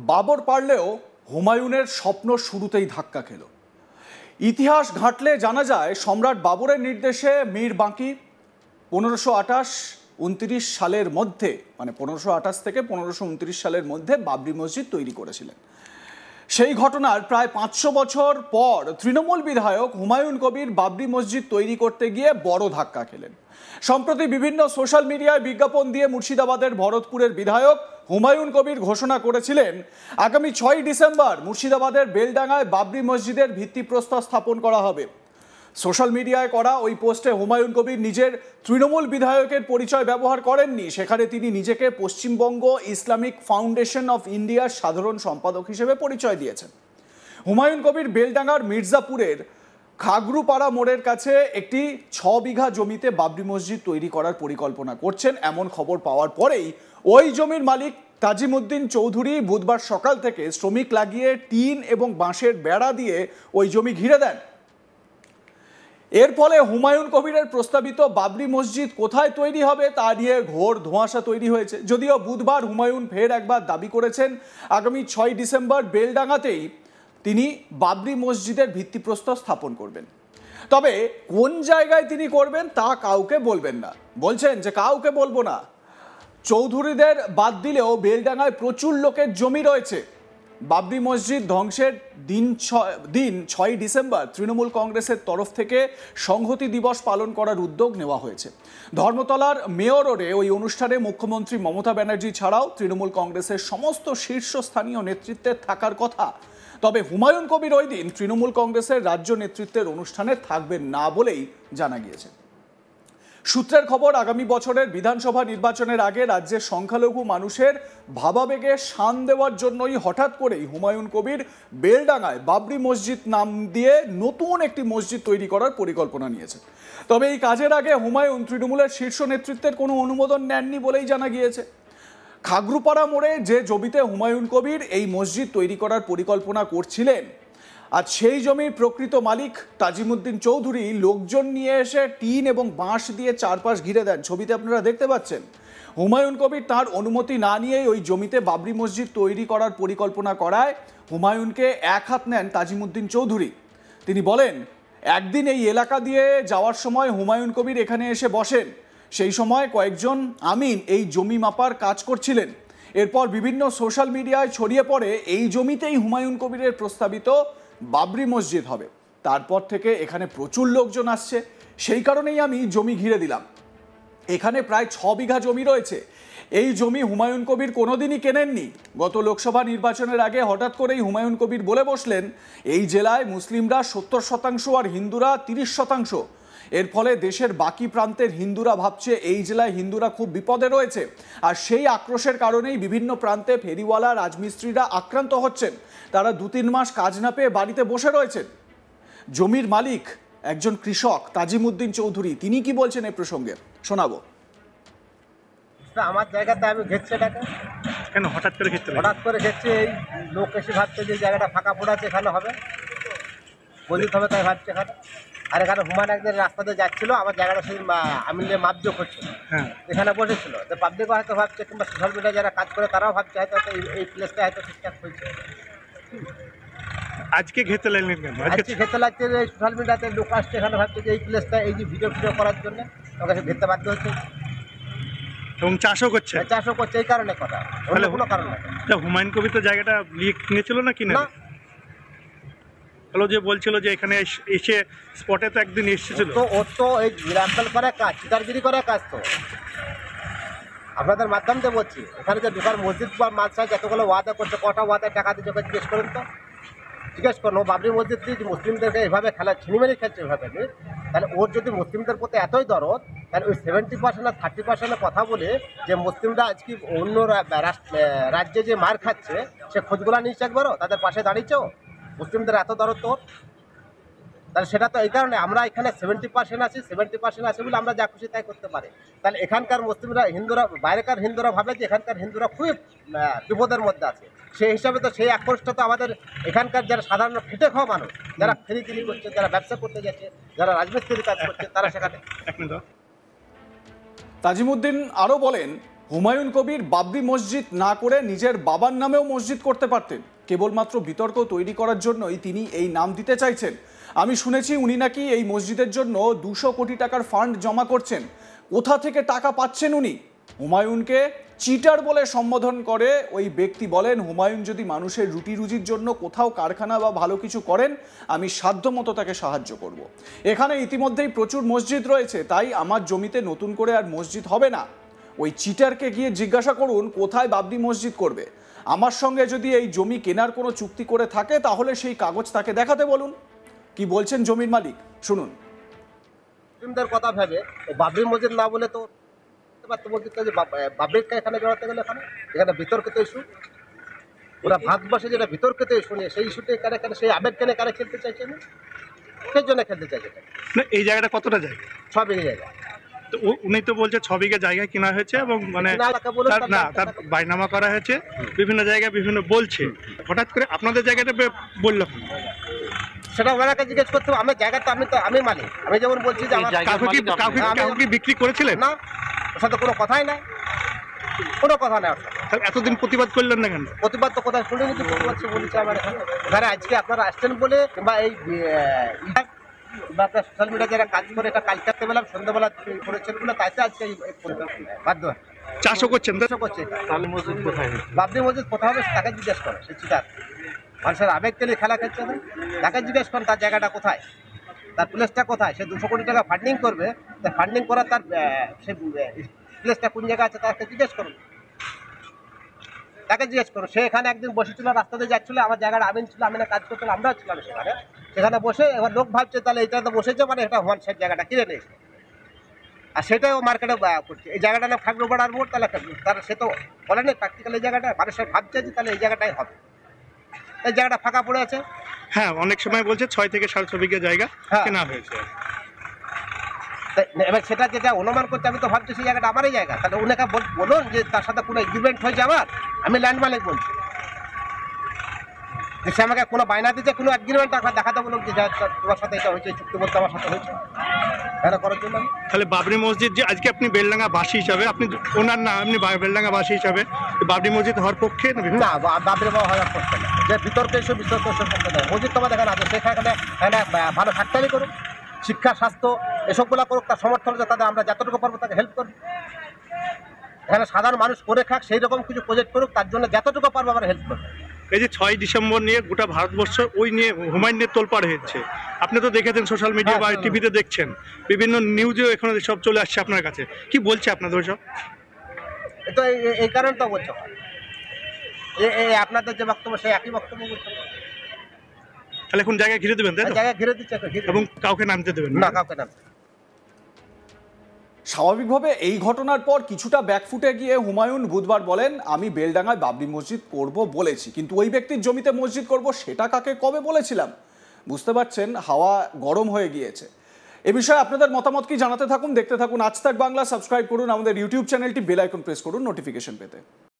বাবর পারলেও হুমায়ুনের স্বপ্ন শুরুতেই ধাক্কা খেল। ইতিহাস ঘাঁটলে জানা যায় সম্রাট বাবরের নির্দেশে মীর বাঁকি 1528-29 সালের মধ্যে, মানে 1528 থেকে 1529 সালের মধ্যে বাবরি মসজিদ তৈরি করেছিলেন। সেই ঘটনার প্রায় 500 বছর পর তৃণমূল বিধায়ক হুমায়ুন কবির বাবরি মসজিদ তৈরি করতে গিয়ে বড় ধাক্কা খেলেন। সম্প্রতি বিভিন্ন সোশ্যাল মিডিয়ায় বিজ্ঞাপন দিয়ে মুর্শিদাবাদের ভরতপুরের বিধায়ক হুমায়ুন কবির ঘোষণা করেছিলেন আগামী 6 ডিসেম্বর মুর্শিদাবাদের বেলডাঙ্গায় বাবরি মসজিদের ভিত্তিপ্রস্তর স্থাপন করা হবে। সোশ্যাল মিডিয়ায় করা ওই পোস্টে হুমায়ুন কবির নিজের তৃণমূল বিধায়কের পরিচয় ব্যবহার করেননি। সেখানে তিনি নিজেকে পশ্চিমবঙ্গ ইসলামিক ফাউন্ডেশন অফ ইন্ডিয়ার সাধারণ সম্পাদক হিসেবে পরিচয় দিয়েছেন। হুমায়ুন কবির বেলডাঙ্গার মির্জাপুরের খাগরুপাড়া মোড়ের কাছে একটি 6 বিঘা জমিতে বাবরি মসজিদ তৈরি করার পরিকল্পনা করছেন এমন খবর পাওয়ার পরেই ওই জমির মালিক তাজিমুদ্দিন চৌধুরী বুধবার সকাল থেকে শ্রমিক লাগিয়ে টিন এবং বাঁশের বেড়া দিয়ে ওই জমি ঘিরে দেন। এর ফলে হুমায়ুন কবিরের প্রস্তাবিত বাবরি মসজিদ কোথায় তৈরি হবে তা নিয়ে ঘোর ধোঁয়াশা তৈরি হয়েছে। যদিও বুধবার হুমায়ুন ফের একবার দাবি করেছেন আগামী 6 ডিসেম্বর বেলডাঙ্গাতেই তিনি বাবরি মসজিদের ভিত্তিপ্রস্তর স্থাপন করবেন। তবে কোন জায়গায় তিনি করবেন তা কাউকে বলবেন না, বলছেন যে কাউকে বলবো না। চৌধুরীদের বাদ দিলেও বেলডাঙ্গায় প্রচুর লোকের জমি রয়েছে। বাবরি মসজিদ ধ্বংসের দিন 6 ডিসেম্বর তৃণমূল কংগ্রেসের তরফ থেকে সংহতি দিবস পালন করার উদ্যোগ নেওয়া হয়েছে। ধর্মতলার মেয়র রোডে ওই অনুষ্ঠানে মুখ্যমন্ত্রী মমতা ব্যানার্জি ছাড়াও তৃণমূল কংগ্রেসের সমস্ত শীর্ষস্থানীয় নেতৃত্বের থাকার কথা। তবে হুমায়ুন কবির ওই দিন তৃণমূল কংগ্রেসের রাজ্য নেতৃত্বের অনুষ্ঠানে থাকবেন না বলেই জানা গিয়েছে। সূত্রের খবর, আগামী বছরের বিধানসভা নির্বাচনের আগে রাজ্যের সংখ্যালঘু মানুষের ভাবাবেগে শান দেওয়ার জন্যই হঠাৎ করেই হুমায়ুন কবির বেলডাঙ্গায় বাবরি মসজিদ নাম দিয়ে নতুন একটি মসজিদ তৈরি করার পরিকল্পনা নিয়েছেন। তবে এই কাজের আগে হুমায়ুন তৃণমূলের শীর্ষ নেতৃত্বের কোনো অনুমোদন নেননি বলেই জানা গিয়েছে। খাগরুপাড়া মোড়ে যে জমিতে হুমায়ুন কবির এই মসজিদ তৈরি করার পরিকল্পনা করছিলেন, আজ সেই জমির প্রকৃত মালিক তাজিমুদ্দিন চৌধুরী লোকজন নিয়ে এসে টিন এবং বাঁশ দিয়ে চারপাশ ঘিরে দেন। ছবিতে আপনারা দেখতে পাচ্ছেন হুমায়ুন কবির তার অনুমতি না নিয়েই ওই জমিতে বাবরি মসজিদ তৈরি করার পরিকল্পনা করায় হুমায়ুনকে এক হাত নেন তাজিমুদ্দিন চৌধুরী। তিনি বলেন, একদিন এই এলাকা দিয়ে যাওয়ার সময় হুমায়ুন কবির এখানে এসে বসেন। সেই সময় কয়েকজন আমিন এই জমি মাপার কাজ করছিলেন। এরপর বিভিন্ন সোশ্যাল মিডিয়ায় ছড়িয়ে পড়ে এই জমিতেই হুমায়ুন কবিরের প্রস্তাবিত বাবরি মসজিদ হবে। তারপর থেকে এখানে প্রচুর লোকজন আসছে, সেই কারণেই আমি জমি ঘিরে দিলাম। এখানে প্রায় 6 বিঘা জমি রয়েছে। এই জমি হুমায়ুন কবির কোনোদিনই কেনেননি। গত লোকসভা নির্বাচনের আগে হঠাৎ করেই হুমায়ুন কবির বলে বসলেন এই জেলায় মুসলিমরা 70% আর হিন্দুরা 30%। এর ফলে দেশের বাকি প্রান্তের হিন্দুরা ভাবছে এই জেলায় হিন্দুরা খুব বিপদে রয়েছে। আর সেই আক্রোশের কারণেই বিভিন্ন প্রান্তে ফেরিওয়ালা রাজমিস্ত্রিরা আক্রান্ত হচ্ছেন। তারা 2-3 মাস কাজ না পেয়ে বাড়িতে বসে রয়েছেন। জমির মালিক একজন কৃষক তাজিমুদ্দিন চৌধুরী, তিনি কি বলছেন এ প্রসঙ্গে শোনাবো। আমার জায়গাতে আমি ঘেরছি এটাকে কেন হঠাৎ করে ঘেরতে? হঠাৎ করে ঘেরছি, এই লোক এসে ভাবছে যে জায়গাটা ফাঁকা পড়ে আছে, এখানে হবে মসজিদ হবে, তাই ভাবছে এখানে। আর এখানে হুমায়ুন একদিন রাস্তাতে যাচ্ছিল, আমার জায়গাটা সেই আমি মাপজোক করছিল, এখানে বসেছিল। তো পাবলিকও হয়তো ভাবছে, কিংবা সোশ্যাল মিডিয়া যারা কাজ করে তারাও ভাবছে হয়তো এই প্লেসটা হয়তো ঠিকঠাক হয়েছে। আজকে ঘেরতে লাগলেন কেন? আজকে ঘেরতে লাগছে যে সোশ্যাল মিডিয়াতে লোক আসছে, এখানে ভাবছে যে এই প্লেসটা এই যে ভিডিও করার জন্য ওকে ঘেরতে বাধ্য হচ্ছে। এবং চাষও করছে এই কারণে কথা, অন্য কোনো কারণ না। হুমায়ুন কবির তো জায়গাটা কিনেছিল না কিনে যে বলছিল যে এখানে এসে স্পটে তো একদিন এসেছিল। তো ওর তো এই মিরাক্কেল করার কাজ, চিতারগিরি করার কাজ। তো আপনাদের মাধ্যমে বলছি, এখানে যে ঢোকার মসজিদ বা মাদ্রাসা যতগুলো ওয়াদা করছে, কটা ওয়াদা টাকা দিচ্ছে জিজ্ঞেস করুন তো, জিজ্ঞেস করুন। বাবরি মসজিদ দিয়ে মুসলিমদেরকে এভাবে খেলা ছিনিমেরি খেলছে এভাবে, তাহলে ওর যদি মুসলিমদের প্রতি এতই দরদ, তাহলে ওই 70% আর 30% কথা বলে যে মুসলিমরা আজকে অন্য রাজ্যে যে মার খাচ্ছে সে খোঁজগুলা নিচ্ছে একবারও, তাদের পাশে দাঁড়িয়েছেও মুসলিমদের এত দরদ তোর, তাহলে সেটা তো এই কারণে আমরা এখানে 70% আছি, 70% আছে বলে আমরা যা খুশি তাই করতে পারি। তাহলে এখানকার মুসলিমরা, হিন্দুরা, বাইরেকার হিন্দুরা ভাবে যে এখানকার হিন্দুরা খুবই বিপদের মধ্যে আছে। সেই হিসাবে তো সেই আক্রোশটা তো আমাদের এখানকার যারা সাধারণ খেটে খাওয়া মানুষ, যারা ফেরিকিরি করছে, যারা ব্যবসা করতে যাচ্ছে, যারা রাজমিস্ত্রির কাজ করছে, তারা সেখানে। তাজিমুদ্দিন আরও বলেন, হুমায়ুন কবির বাবরি মসজিদ না করে নিজের বাবার নামেও মসজিদ করতে পারতেন। কেবলমাত্র বিতর্ক তৈরি করার জন্যই তিনি এই নাম দিতে চাইছেন। আমি শুনেছি উনি নাকি এই মসজিদের জন্য 200 কোটি টাকার ফান্ড জমা করছেন। কোথা থেকে টাকা পাচ্ছেন উনি? হুমায়ুনকে চিটার বলে সম্বোধন করে ওই ব্যক্তি বলেন, হুমায়ুন যদি মানুষের রুটি রুজির জন্য কোথাও কারখানা বা ভালো কিছু করেন, আমি সাধ্যমতো তাকে সাহায্য করব। এখানে ইতিমধ্যেই প্রচুর মসজিদ রয়েছে, তাই আমার জমিতে নতুন করে আর মসজিদ হবে না। ওই চিটারকে গিয়ে জিজ্ঞাসা করুন কোথায় বাবরি মসজিদ করবে। আমার সঙ্গে যদি এই জমি কেনার কোনো চুক্তি করে থাকে তাহলে সেই কাগজ তাকে দেখাতে বলুন। কি বলছেন জমির মালিক শুনুন। মুসলিমদের কথা ভেবে বাবরি মসজিদ না বলে তো মসজিদটা যে বাবরিকে এখানে জড়াতে গেলে এখানে বিতর্কিত ইস্যু, ওরা ভারতবর্ষে যেটা বিতর্কিত ইস্যু নিয়ে সেই ইস্যুতে কারে সেই আবেগ কেনে কারে খেলতে চাইছে না, সেই জন্য খেলতে চাইছে না। এই জায়গাটা কতটা জায়গা? 6 বিঘা জায়গা। তো উনি তো বলছে 6 বিঘা জায়গা কেনা হয়েছে এবং মানে তার বাইনামা করা হয়েছে, বিভিন্ন জায়গায় বিভিন্ন বলছে। হঠাৎ করে আপনাদের জায়গাটা বললো সেটা ওনাকে জিজ্ঞেস করতে হবে। আমার জায়গাটা আমি মালিক, আমি যেমন বলছি যে কাউকে বিক্রি করেছিলেন না, ওর সাথে কোনো কথাই নাই, কোনো কথা নেই। এতদিন প্রতিবাদ করলেন না কেন? প্রতিবাদ তো কোথায় শুনে নিচ্ছি, প্রতিবাদ বলেছে আমার এখানে আজকে আপনারা আসছেন বলে, কিংবা এই সোশ্যাল মিডিয়া যারা কাজ করে এটা কাজ করতে পেলাম সন্ধ্যাবেলা করেছেন বলে, তাইতে আজকে বাধ্য চাষও করছেন। বাবরি মসজিদ কোথাও হবে তাকে জিজ্ঞেস করে, সে চিটার মানুষের আবেগ তেলে খেলা খেলছে না, তাকে জিজ্ঞেস করেন তার জায়গাটা কোথায়, তার প্লেসটা কোথায়। সে 200 কোটি টাকা ফান্ডিং করবে, তার ফান্ডিং করার তার সে প্লেসটা কোন জায়গায় আছে তাকে জিজ্ঞেস করুন, তাকে জিজ্ঞেস করুন। সে এখানে একদিন বসেছিল, রাস্তাতে যাচ্ছিল, আমার জায়গাটা আমিন ছিল, আমিনে কাজ করছিল, আমরাও ছিলাম সেখানে বসে। এবার লোক ভাবছে তাহলে এটা তো বসেছে মানে এটা ওয়ান সাইড জায়গাটা কিনে নিয়েছে, আর সেটাই ও মার্কেটে করছে। এই জায়গাটা না থাকবে বড়ার বোর্ড, তাহলে তার সে তো বলেনি প্র্যাকটিক্যাল এই জায়গাটা মানুষের ভাবছে যে তাহলে এই জায়গাটাই হবে, এই জায়গাটা ফাঁকা পড়ে আছে। হ্যাঁ, অনেক সময় বলছে 6 থেকে 6.5 বিঘা জায়গা কেনা হয়েছে। এবার সেটা যেটা অনুমান করছে, আমি তো ভাবছি সেই জায়গাটা আমারই জায়গা, তাহলে ওনাকে বলুন যে তার সাথে কোনো এগ্রিমেন্ট হয়েছে আমার, আমি ল্যান্ড মালিক বলছি, যে সে আমাকে কোনো বায়না দিচ্ছে, কোনো এগ্রিমেন্ট দেখাতে বলুন যে তোমার সাথে এটা হয়েছে, চুক্তিবদ্ধ আমার সাথে হয়েছে এটা করার জন্য। তাহলে বাবরি মসজিদ যে আজকে আপনি বেলডাঙ্গা বাসী হিসাবে, আপনি ওনার না আপনি বেলডাঙ্গা বাসী হিসাবে বাবরি মসজিদ হওয়ার পক্ষে না, বাবরি হওয়ার পক্ষে না। যে বিতর্কে এসে বিতর্ক করতে দেয় মসজিদ তোমার এখানে আছে, সেখানে ভালো ফ্যাক্টরি করুক, শিক্ষা স্বাস্থ্য এসবগুলো করুক, তার সমর্থন তাদের আমরা যতটুকু পারবো তাকে হেল্প করবো। এখানে সাধারণ মানুষ করে খাক সেই রকম কিছু প্রজেক্ট করুক, তার জন্য যতটুকু পারবো আমরা হেল্প করবো। এই যে 6 ডিসেম্বর নিয়ে গোটা ভারতবর্ষ ওই নিয়ে হুমায়ুন নিয়ে তোলপাড় হয়েছে, আপনি তো দেখেছেন সোশ্যাল মিডিয়া বা টিভিতে দেখছেন, বিভিন্ন নিউজেও এখন সব চলে আসছে আপনার কাছে। কি বলছে আপনাদের সব? তো এই কারণ তো বলছো, আপনাদের যে বক্তব্য সেই একই বক্তব্য বলছো। তাহলে এখন জায়গা ঘিরে দেবেন, তাই তো? জায়গা ঘিরে দিচ্ছে এবং কাউকে নামতে দেবেন না, কাউকে নামতে। স্বাভাবিকভাবে এই ঘটনার পর কিছুটা ব্যাকফুটে গিয়ে হুমায়ুন বুধবার বলেন, আমি বেলডাঙ্গায় বাবরি মসজিদ করব বলেছি, কিন্তু ওই ব্যক্তির জমিতে মসজিদ করব সেটা কাকে কবে বলেছিলাম। বুঝতে পারছেন, হাওয়া গরম হয়ে গিয়েছে। এ বিষয়ে আপনাদের মতামত কি জানাতে থাকুন, দেখতে থাকুন আজ তাক বাংলা। সাবস্ক্রাইব করুন আমাদের ইউটিউব চ্যানেলটি, বেল আইকন প্রেস করুন নোটিফিকেশন পেতে।